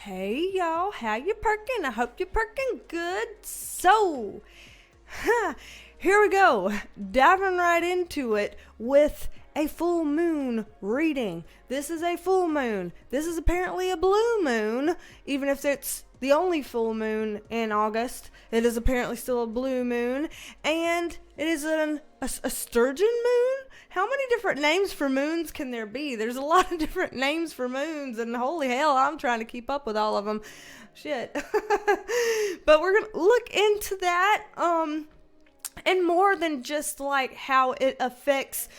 Hey y'all, how you perking? I hope you're perking good. So, here we go, diving right into it with a full moon reading. This is a full moon. This is apparently a blue moon, even if it's the only full moon in August. It is apparently still a blue moon, and it is a sturgeon moon. How many different names for moons can there be? There's a lot of different names for moons, and holy hell, I'm trying to keep up with all of them. Shit. But we're going to look into that, and more than just like how it affects,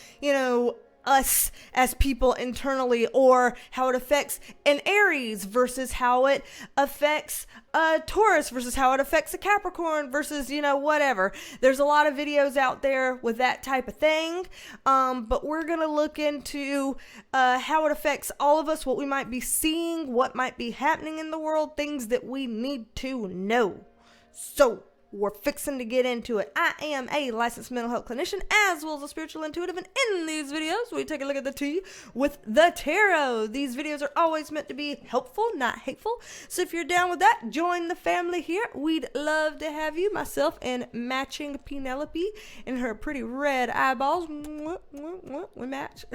us as people internally, or how it affects an Aries versus how it affects a Taurus versus how it affects a Capricorn versus, whatever. There's a lot of videos out there with that type of thing. But we're going to look into how it affects all of us, what we might be seeing, what might be happening in the world, things that we need to know. So, we're fixing to get into it. I am a licensed mental health clinician as well as a spiritual intuitive, and in these videos we take a look at the tea with the tarot. These videos are always meant to be helpful, not hateful. So if you're down with that, join the family here. We'd love to have you. Myself and matching Penelope in her pretty red eyeballs. We match.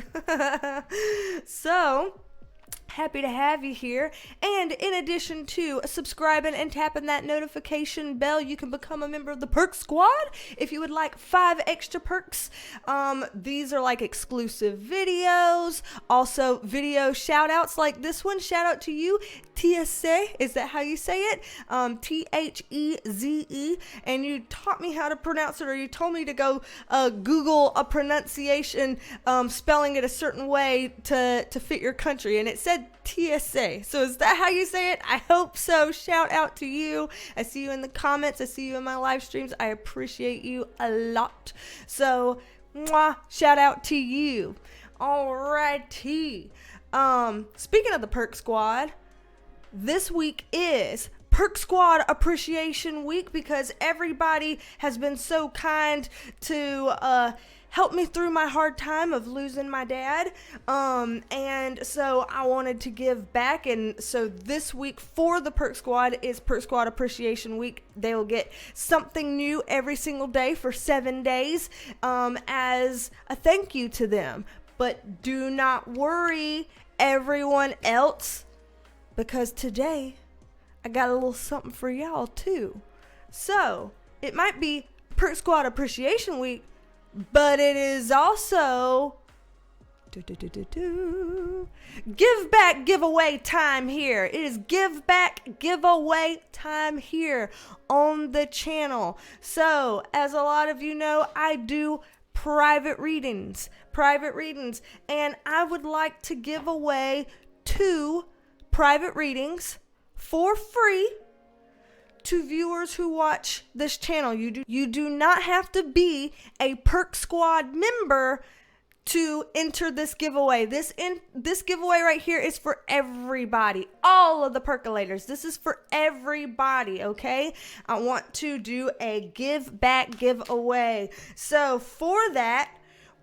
So, happy to have you here. And in addition to subscribing and tapping that notification bell, you can become a member of the Perk Squad if you would like 5 extra perks. These are like exclusive videos, also video shout outs like this one. Shout out to you, Theze. Is that how you say it? Theze. And you taught me how to pronounce it, or you told me to go Google a pronunciation, spelling it a certain way to fit your country, and it said TSA. So is that how you say it? I hope so. Shout out to you. I see you in the comments. I see you in my live streams. I appreciate you a lot. So, shout out to you. Alrighty. Speaking of the Perk Squad, this week is Perk Squad Appreciation Week because everybody has been so kind to help me through my hard time of losing my dad. And so I wanted to give back. And so this week for the Perk Squad is Perk Squad Appreciation Week. They will get something new every single day for 7 days as a thank you to them. But do not worry, everyone else, because today I got a little something for y'all too. So it might be Perk Squad Appreciation Week, but it is also give back giveaway time here. It is give back giveaway time here on the channel. So as a lot of you know, I do private readings, and I would like to give away 2 private readings for free to viewers who watch this channel. You do not have to be a Perk Squad member to enter this giveaway. This giveaway right here is for everybody, all of the percolators. This is for everybody, okay? I want to do a give back giveaway. So for that,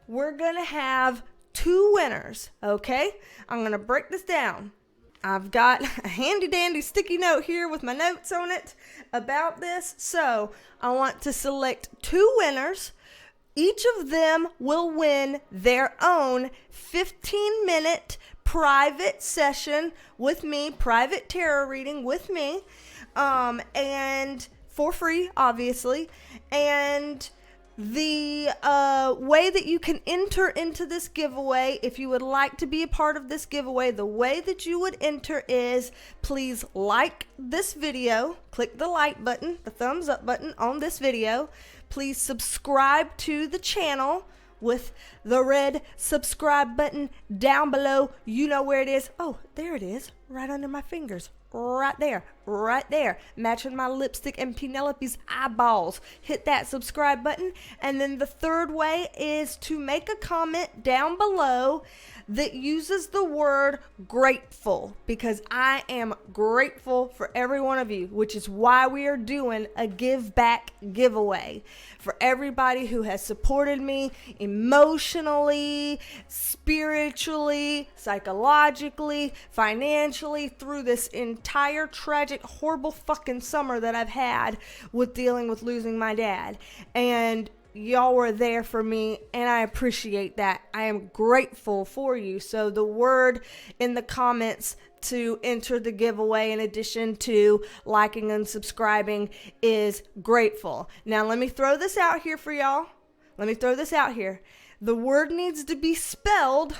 we're gonna have 2 winners, okay? I'm gonna break this down. I've got a handy dandy sticky note here with my notes on it about this. So I want to select 2 winners. Each of them will win their own 15-minute private session with me, private tarot reading with me, and for free, obviously. And the way that you can enter into this giveaway, if you would like to be a part of this giveaway, the way that you would enter is please like this video, click the like button, the thumbs up button on this video. Please subscribe to the channel with the red subscribe button down below. You know where it is. Oh, there it is, right under my fingers, right there. right there, matching my lipstick and Penelope's eyeballs. Hit that subscribe button. And then the third way is to make a comment down below that uses the word grateful, because I am grateful for every one of you, which is why we are doing a give back giveaway for everybody who has supported me emotionally, spiritually, psychologically, financially through this entire tragic, horrible fucking summer that I've had with dealing with losing my dad. And y'all were there for me, and I appreciate that. I am grateful for you. So the word in the comments to enter the giveaway, in addition to liking and subscribing, is grateful. Now let me throw this out here for y'all. The word needs to be spelled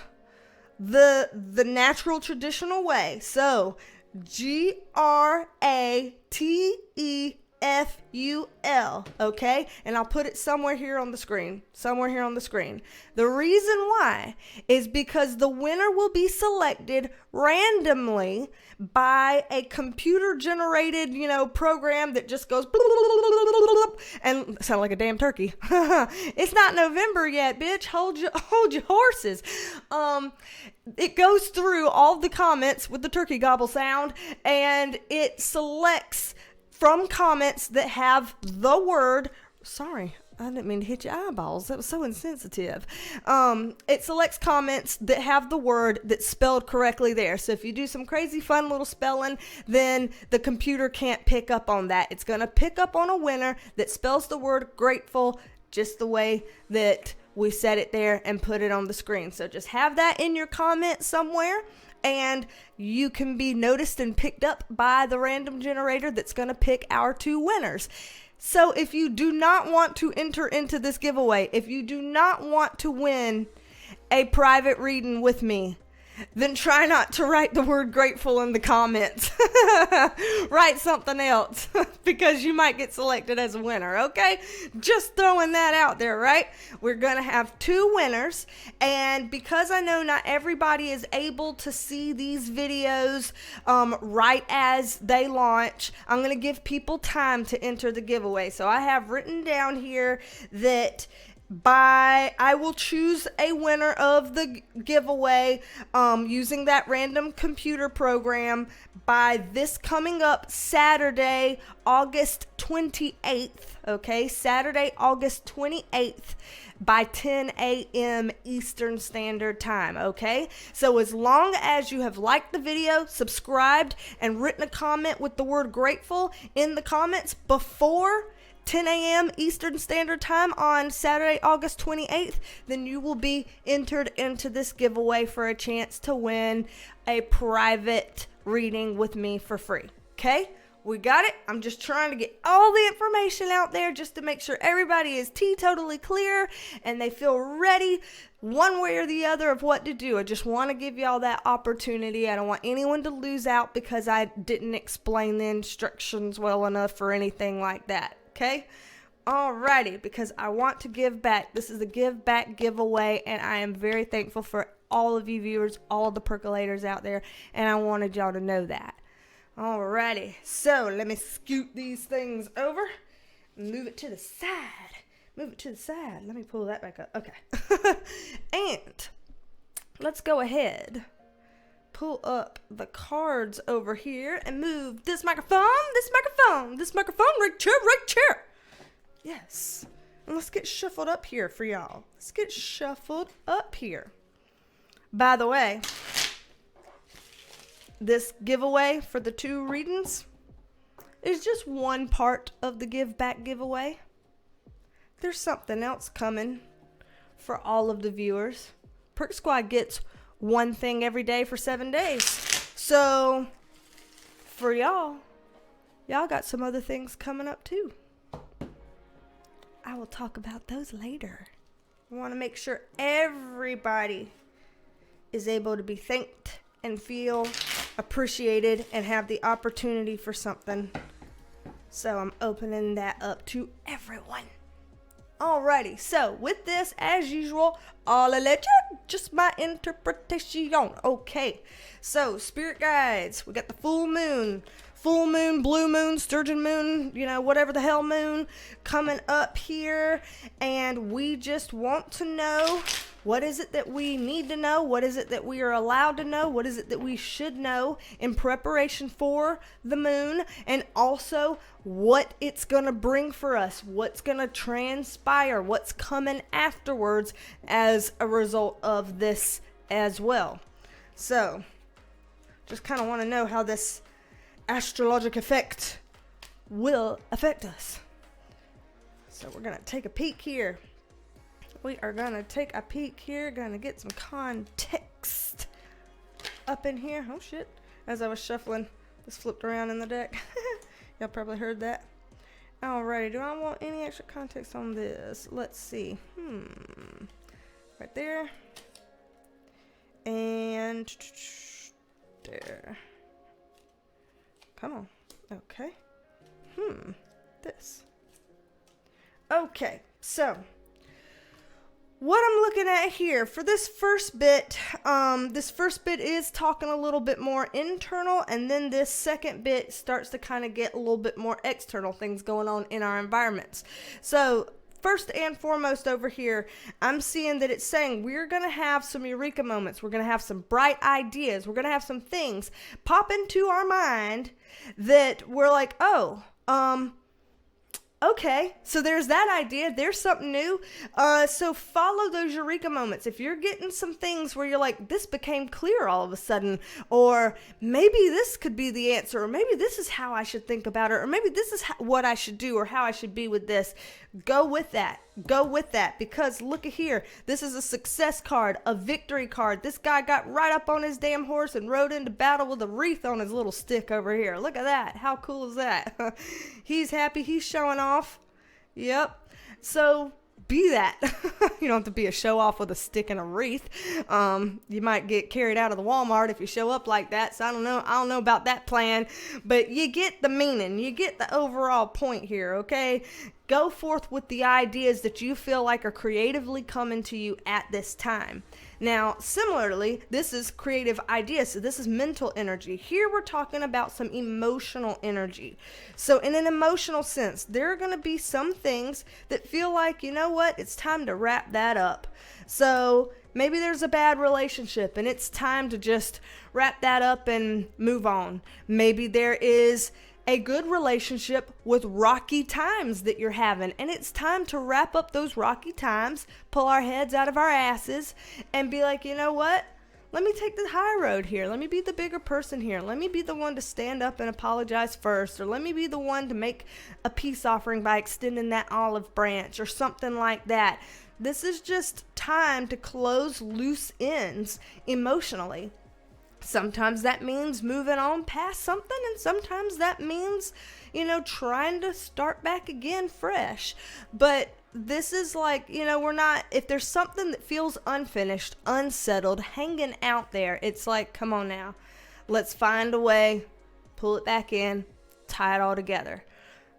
the natural traditional way. So GRATEFUL, okay? And I'll put it somewhere here on the screen. The reason why is because the winner will be selected randomly by a computer-generated, program that just goes and sound like a damn turkey. It's not November yet, bitch. Hold your horses. It goes through all the comments with the turkey gobble sound, and it selects from comments that have the word, sorry, I didn't mean to hit your eyeballs. That was so insensitive. It selects comments that have the word that's spelled correctly there. So if you do some crazy fun little spelling, then the computer can't pick up on that. It's going to pick up on a winner that spells the word grateful just the way that we said it there and put it on the screen. So just have that in your comment somewhere, and you can be noticed and picked up by the random generator that's going to pick our two winners. So if you do not want to enter into this giveaway, if you do not want to win a private reading with me, then try not to write the word grateful in the comments. Write something else, because you might get selected as a winner, okay? Just throwing that out there, right? We're going to have two winners, and because I know not everybody is able to see these videos right as they launch, I'm going to give people time to enter the giveaway. So I have written down here that I will choose a winner of the giveaway using that random computer program by this coming up Saturday, August 28th, okay? Saturday, August 28th by 10 a.m. Eastern Standard Time, okay? So as long as you have liked the video, subscribed, and written a comment with the word grateful in the comments before 10 a.m. Eastern Standard Time on Saturday, August 28th, then you will be entered into this giveaway for a chance to win a private reading with me for free. Okay? We got it. I'm just trying to get all the information out there just to make sure everybody is teetotally clear and they feel ready one way or the other of what to do. I just want to give y'all that opportunity. I don't want anyone to lose out because I didn't explain the instructions well enough or anything like that. Okay? Alrighty, because I want to give back. This is a give back giveaway, and I am very thankful for all of you viewers, all the percolators out there, and I wanted y'all to know that. Alrighty, so let me scoot these things over, move it to the side. Let me pull that back up. Okay. And let's go ahead, pull up the cards over here and move this microphone, right chair. Yes. And let's get shuffled up here for y'all. By the way, this giveaway for the two readings is just one part of the give back giveaway. There's something else coming for all of the viewers. Perk Squad gets one thing every day for 7 days. So for y'all got some other things coming up too. I will talk about those later. I want to make sure everybody is able to be thanked and feel appreciated and have the opportunity for something. So I'm opening that up to everyone. Alrighty, so with this, as usual, I'll let you just my interpretation. Okay, so spirit guides, we got the full moon full moon, blue moon, sturgeon moon, whatever the hell moon coming up here. And we just want to know, what is it that we need to know? What is it that we are allowed to know? What is it that we should know in preparation for the moon? And also what it's going to bring for us, what's going to transpire, what's coming afterwards as a result of this as well. So, just kind of want to know how this astrologic effect will affect us. So we're going to take a peek here. We are going to take a peek here, going to get some context up in here. Oh shit, as I was shuffling, this flipped around in the deck. Y'all probably heard that. Alrighty, do I want any extra context on this? Let's see. Right there. And there. Come on. Okay. This. Okay, so what I'm looking at here for this first bit is talking a little bit more internal, and then this second bit starts to kind of get a little bit more external things going on in our environments. So first and foremost over here, I'm seeing that it's saying we're going to have some eureka moments. We're going to have some bright ideas. We're going to have some things pop into our mind that we're like, okay, so there's that idea. There's something new. So follow those eureka moments. If you're getting some things where you're like, this became clear all of a sudden, or maybe this could be the answer, or maybe this is how I should think about it, or maybe this is what I should do, or how I should be with this, go with that. Go with that, because look at here. This is a success card, a victory card. This guy got right up on his damn horse and rode into battle with a wreath on his little stick over here. Look at that. How cool is that? He's happy. He's showing off. Yep. So be that. You don't have to be a show off with a stick and a wreath. You might get carried out of the Walmart if you show up like that. So I don't know about that plan, but you get the meaning. You get the overall point here. Okay. Go forth with the ideas that you feel like are creatively coming to you at this time. Now, similarly, this is creative ideas. So this is mental energy. Here we're talking about some emotional energy. So in an emotional sense, there are going to be some things that feel like, you know what, it's time to wrap that up. So maybe there's a bad relationship and it's time to just wrap that up and move on. Maybe there is a good relationship with rocky times that you're having, and it's time to wrap up those rocky times, pull our heads out of our asses, and be like, you know what? Let me take the high road here. Let me be the bigger person here. Let me be the one to stand up and apologize first, or let me be the one to make a peace offering by extending that olive branch, or something like that. This is just time to close loose ends emotionally. Sometimes that means moving on past something, and sometimes that means, trying to start back again fresh. But this is like, we're not, if there's something that feels unfinished, unsettled, hanging out there, it's like, come on now, let's find a way, pull it back in, tie it all together.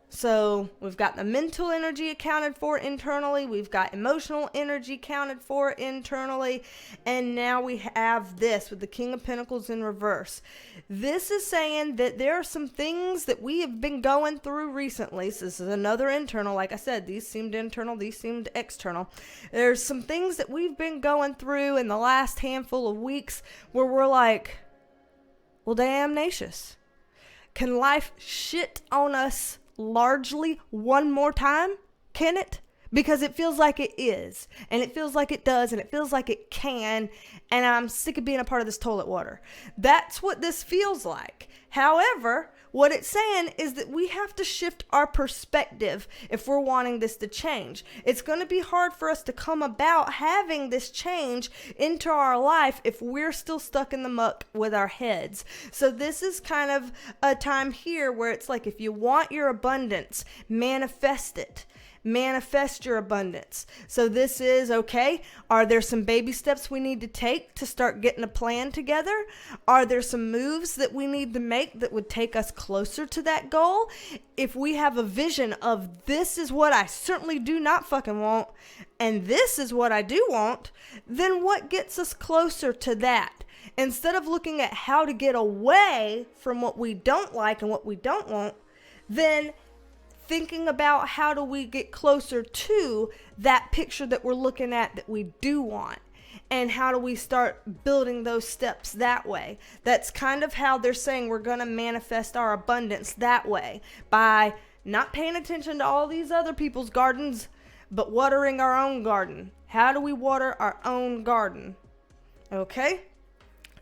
So we've got the mental energy accounted for internally, we've got emotional energy accounted for internally, and now we have this with the King of Pentacles in reverse. This is saying that there are some things that we have been going through recently. So this is another internal. Like I said, these seemed internal, these seemed external. There's some things that we've been going through in the last handful of weeks where we're like, well, damnatious. Can life shit on us largely one more time? Can it? Because it feels like it is, and it feels like it does, and it feels like it can, and I'm sick of being a part of this toilet water. That's what this feels like. However, what it's saying is that we have to shift our perspective if we're wanting this to change. It's going to be hard for us to come about having this change into our life if we're still stuck in the muck with our heads. So this is kind of a time here where it's like, if you want your abundance, manifest it. Manifest your abundance. So this is, okay, are there some baby steps we need to take to start getting a plan together? Are there some moves that we need to make that would take us closer to that goal? If we have a vision of, this is what I certainly do not fucking want, and this is what I do want, then what gets us closer to that? instead of looking at how to get away from what we don't like and what we don't want, then thinking about how do we get closer to that picture that we're looking at that we do want. And how do we start building those steps that way? That's kind of how they're saying we're going to manifest our abundance that way, by not paying attention to all these other people's gardens, but watering our own garden. How do we water our own garden? Okay?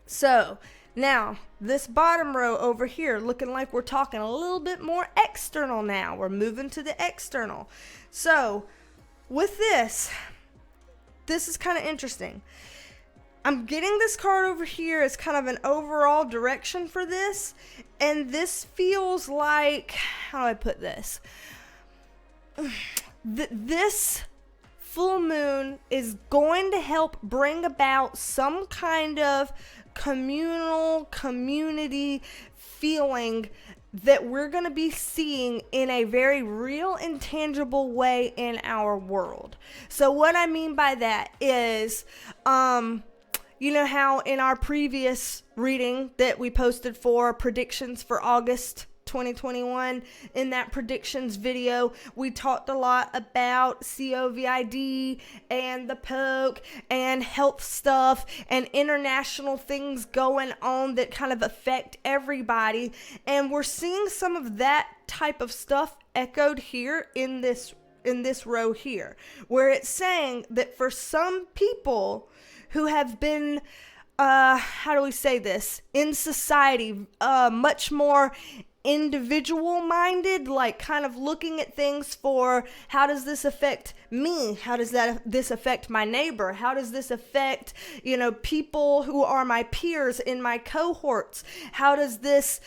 So, now, this bottom row over here, looking like we're talking a little bit more external now. We're moving to the external. So, with this is kind of interesting. I'm getting this card over here as kind of an overall direction for this. And this feels like, how do I put this? This full moon is going to help bring about some kind of community feeling that we're going to be seeing in a very real and tangible way in our world. So what I mean by that is, you know how in our previous reading that we posted for predictions for August 2021, in that predictions video, we talked a lot about COVID and the poke and health stuff and international things going on that kind of affect everybody. And we're seeing some of that type of stuff echoed here in this row here, where it's saying that for some people who have been, how do we say this, in society, much more individual minded, like kind of looking at things for how does this affect me? How does this affect my neighbor? How does this affect, people who are my peers in my cohorts? How does this,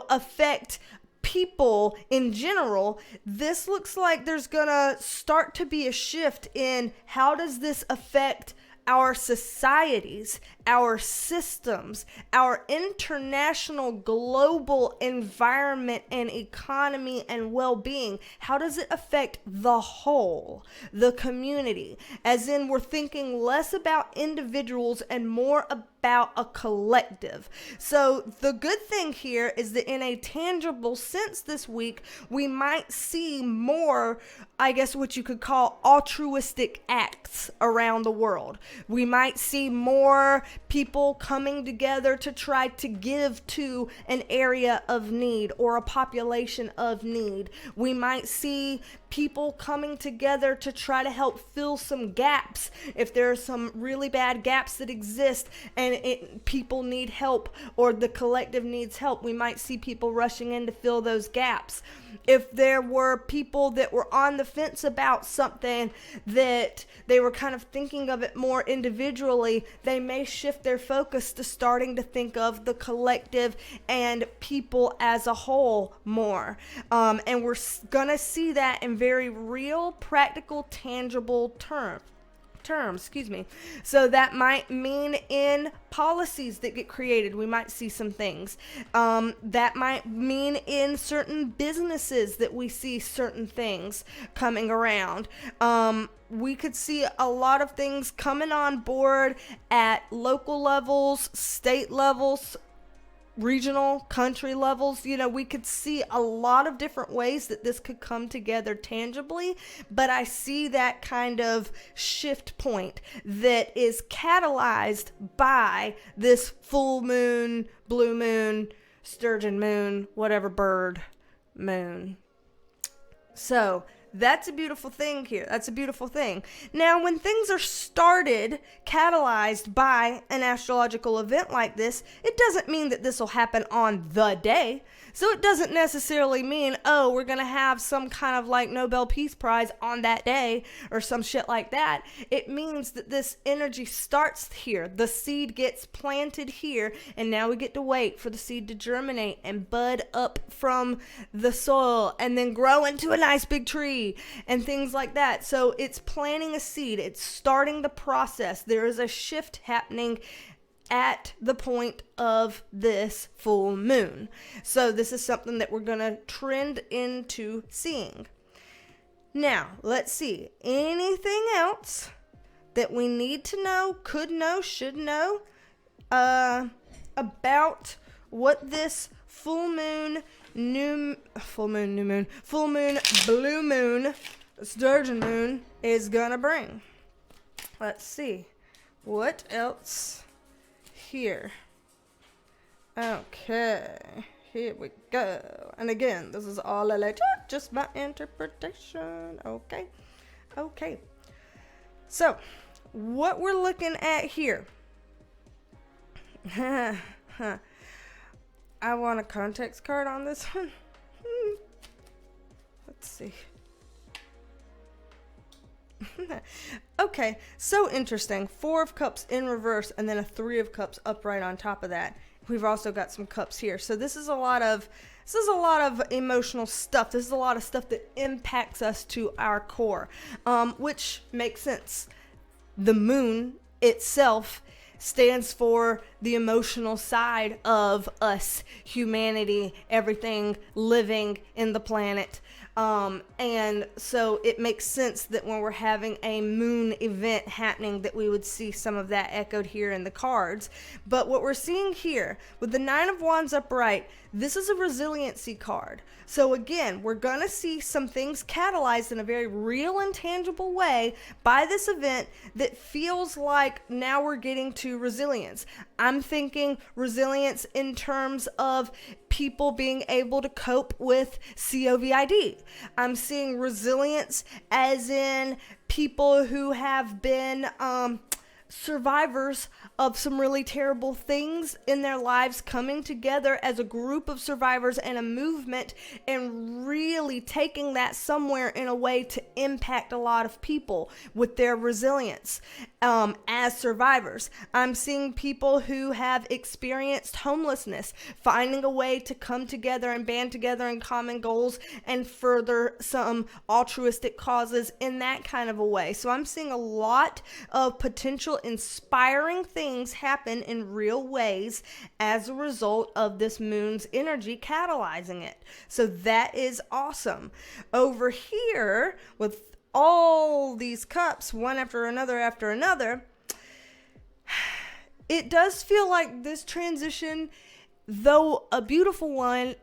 affect people in general? This looks like there's gonna start to be a shift in how does this affect our societies, our systems, our international global environment and economy and well-being. How does it affect the whole, the community? As in, we're thinking less about individuals and more about a collective. So the good thing here is that in a tangible sense this week, we might see more, I guess what you could call altruistic acts around the world. We might see more people coming together to try to give to an area of need or a population of need. We might see people coming together to try to help fill some gaps. If there are some really bad gaps that exist and people need help or the collective needs help, we might see people rushing in to fill those gaps. If there were people that were on the fence about something, that they were kind of thinking of it more individually, they may shift their focus to starting to think of the collective and people as a whole more. And we're gonna see that in very real, practical, tangible terms. So that might mean in policies that get created, we might see some things. That might mean in certain businesses that we see certain things coming around. We could see a lot of things coming on board at local levels, state levels, regional, country levels. We could see a lot of different ways that this could come together tangibly, but I see that kind of shift point that is catalyzed by this full moon, blue moon, sturgeon moon, whatever bird moon. So that's a beautiful thing here. That's a beautiful thing. Now, when things are started, catalyzed by an astrological event like this, it doesn't mean that this will happen on the day. So it doesn't necessarily mean, oh, we're going to have some kind of like Nobel Peace Prize on that day or some shit like that. It means that this energy starts here. The seed gets planted here, and now we get to wait for the seed to germinate and bud up from the soil and then grow into a nice big tree and things like that. So it's planting a seed. It's starting the process. There is a shift happening at the point of this full moon. So this is something that we're going to trend into seeing. Now, let's see. Anything else that we need to know, could know, should know about what this full moon, blue moon, Sturgeon moon is gonna bring. Let's see. What else here? Okay, here we go. And again, this is all just my interpretation. Okay. So, what we're looking at here. I want a context card on this one. Let's see. Okay, so interesting. 4 of Cups in reverse and then a 3 of Cups upright on top of that. We've also got some cups here. So this is a lot of emotional stuff. This is a lot of stuff that impacts us to our core, which makes sense. The moon itself stands for the emotional side of us, humanity, everything living in the planet. And so it makes sense that when we're having a moon event happening that we would see some of that echoed here in the cards. But what we're seeing here with the 9 of Wands upright, this is a resiliency card. So again, we're going to see some things catalyzed in a very real and tangible way by this event that feels like now we're getting to resilience. I'm thinking resilience in terms of people being able to cope with COVID. I'm seeing resilience as in people who have been survivors of some really terrible things in their lives coming together as a group of survivors and a movement and really taking that somewhere in a way to impact a lot of people with their resilience as survivors. I'm seeing people who have experienced homelessness finding a way to come together and band together in common goals and further some altruistic causes in that kind of a way. So I'm seeing a lot of potential inspiring things happen in real ways as a result of this moon's energy catalyzing it. So that is awesome. Over here with all these cups, one after another, it does feel like this transition, though a beautiful one,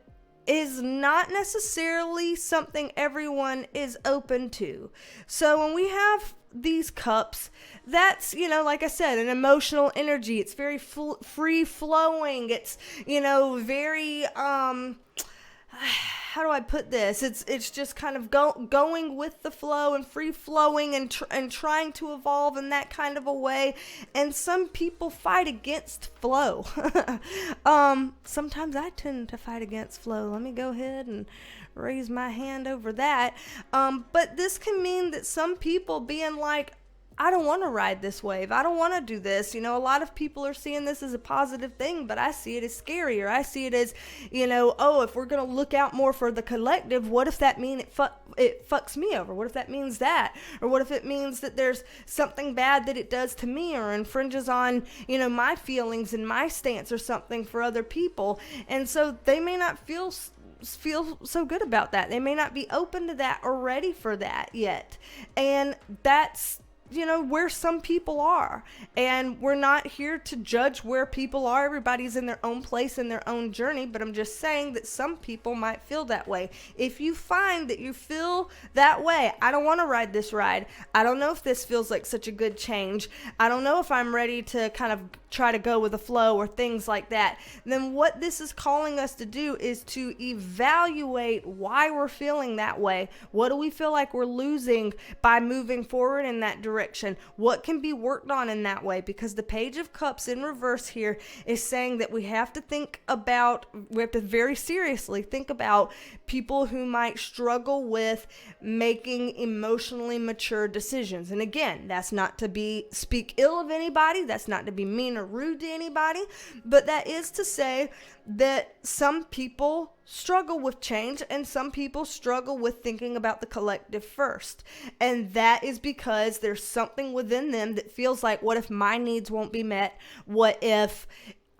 is not necessarily something everyone is open to. So when we have these cups, that's, like I said, an emotional energy. It's very free flowing. It's, very, how do I put this? It's just kind of going with the flow and free flowing and trying to evolve in that kind of a way. And some people fight against flow. Sometimes I tend to fight against flow. Let me go ahead and raise my hand over that. But this can mean that some people being like, I don't want to ride this wave. I don't want to do this. A lot of people are seeing this as a positive thing, but I see it as scary, or I see it as, if we're going to look out more for the collective, what if that means it fucks me over? What if that means that? Or what if it means that there's something bad that it does to me or infringes on, my feelings and my stance or something for other people? And so they may not feel so good about that. They may not be open to that or ready for that yet. And that's where some people are, and we're not here to judge where people are. Everybody's in their own place in their own journey, but I'm just saying that some people might feel that way. If you find that you feel that way, I don't want to ride this ride. I don't know if this feels like such a good change. I don't know if I'm ready to kind of try to go with the flow or things like that. Then what this is calling us to do is to evaluate why we're feeling that way. What do we feel like we're losing by moving forward in that direction? What can be worked on in that way? Because the Page of Cups in reverse here is saying that we have to very seriously think about people who might struggle with making emotionally mature decisions. And again, that's not to speak ill of anybody. That's not to be mean or rude to anybody. But that is to say that some people struggle with change and some people struggle with thinking about the collective first. And that is because there's something within them that feels like, what if my needs won't be met? What if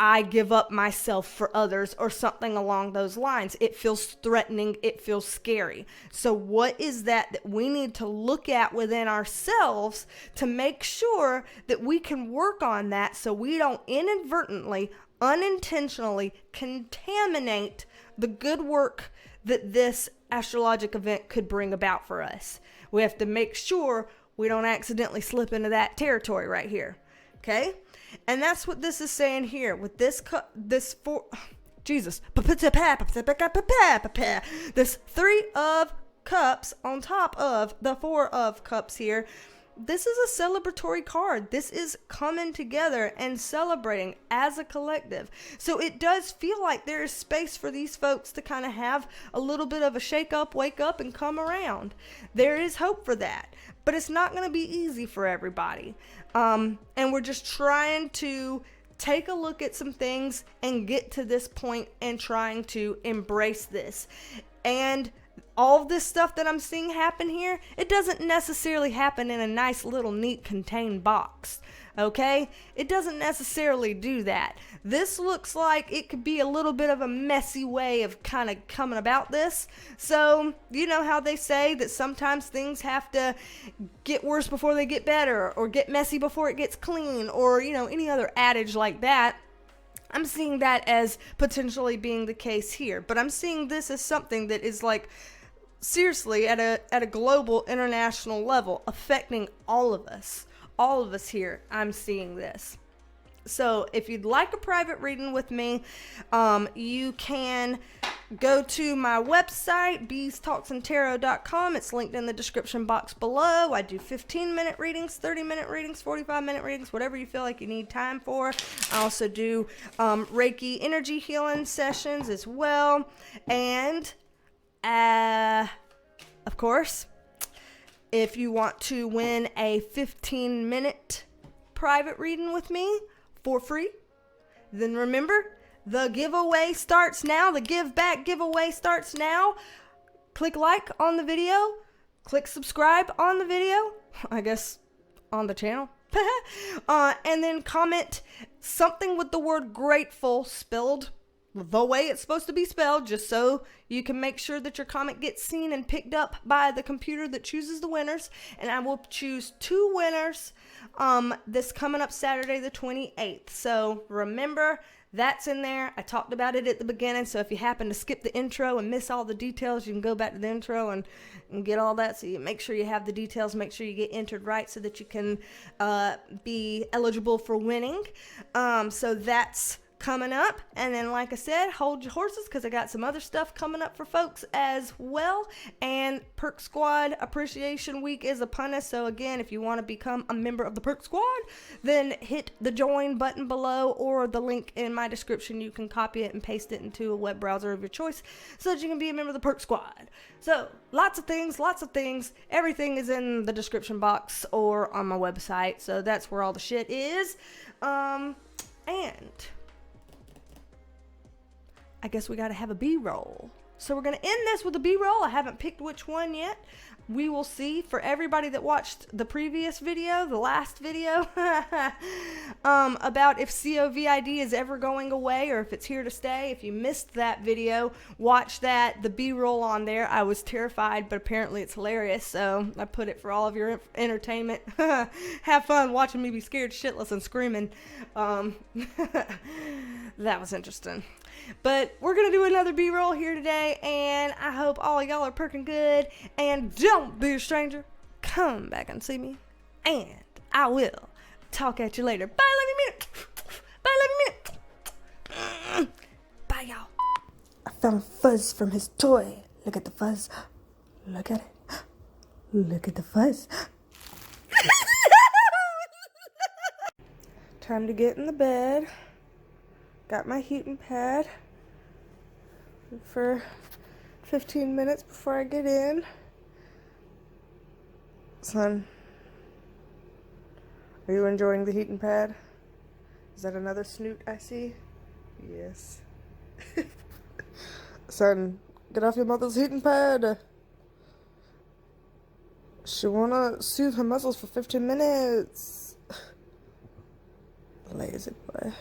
I give up myself for others or something along those lines. It feels threatening. It feels scary. So what is that we need to look at within ourselves to make sure that we can work on that so we don't inadvertently, unintentionally contaminate the good work that this astrologic event could bring about for us. We have to make sure we don't accidentally slip into that territory right here. Okay? And that's what this is saying here with this Jesus, this 3 of Cups on top of the 4 of Cups here. This is a celebratory card. This is coming together and celebrating as a collective. So it does feel like there is space for these folks to kind of have a little bit of a shake up, wake up, and come around. There is hope for that, but it's not going to be easy for everybody. And we're just trying to take a look at some things and get to this point and trying to embrace this. And all of this stuff that I'm seeing happen here, it doesn't necessarily happen in a nice little neat contained box, okay? It doesn't necessarily do that. This looks like it could be a little bit of a messy way of kind of coming about this. So, you know how they say that sometimes things have to get worse before they get better, or get messy before it gets clean, or, you know, any other adage like that. I'm seeing that as potentially being the case here, but I'm seeing this as something that is like seriously at a global, international level, affecting all of us here. I'm seeing this. So if you'd like a private reading with me, you can go to my website, BeasTalksAndTarot.com. It's linked in the description box below. I do 15-minute readings, 30-minute readings, 45-minute readings, whatever you feel like you need time for. I also do Reiki energy healing sessions as well. And of course, if you want to win a 15-minute private reading with me for free, then remember, the giveaway starts now. The give back giveaway starts now. Click like on the video. Click subscribe on the video. I guess on the channel. And then comment something with the word grateful spelled the way it's supposed to be spelled, just so you can make sure that your comment gets seen and picked up by the computer that chooses the winners. And I will choose 2 winners this coming up Saturday the 28th. So remember, that's in there. I talked about it at the beginning, so if you happen to skip the intro and miss all the details, you can go back to the intro and get all that. So you make sure you have the details, make sure you get entered right so that you can be eligible for winning. So that's coming up. And then, like I said, hold your horses, because I got some other stuff coming up for folks as well. And Perk Squad Appreciation Week is upon us. So again, if you want to become a member of the Perk Squad, then hit the join button below, or the link in my description. You can copy it and paste it into a web browser of your choice so that you can be a member of the Perk Squad. So lots of things. Everything is in the description box or on my website. So that's where all the shit is. And I guess we got to have a B-roll. So we're going to end this with a B-roll. I haven't picked which one yet. We will see. For everybody that watched the previous video, the last video, about if COVID is ever going away or if it's here to stay. If you missed that video, watch that. The B-roll on there. I was terrified, but apparently it's hilarious. So I put it for all of your entertainment. Have fun watching me be scared shitless and screaming. That was interesting. But we're going to do another B-roll here today, and I hope all y'all are perking good. And don't be a stranger. Come back and see me, and I will talk at you later. Bye, love you, minute. Bye, love you, minute. Bye, y'all. I found a fuzz from his toy. Look at the fuzz. Look at it. Look at the fuzz. Time to get in the bed. Got my heating pad for 15 minutes before I get in. Son, are you enjoying the heating pad? Is that another snoot I see? Yes. Son, get off your mother's heating pad. She wanna soothe her muscles for 15 minutes. Lazy boy.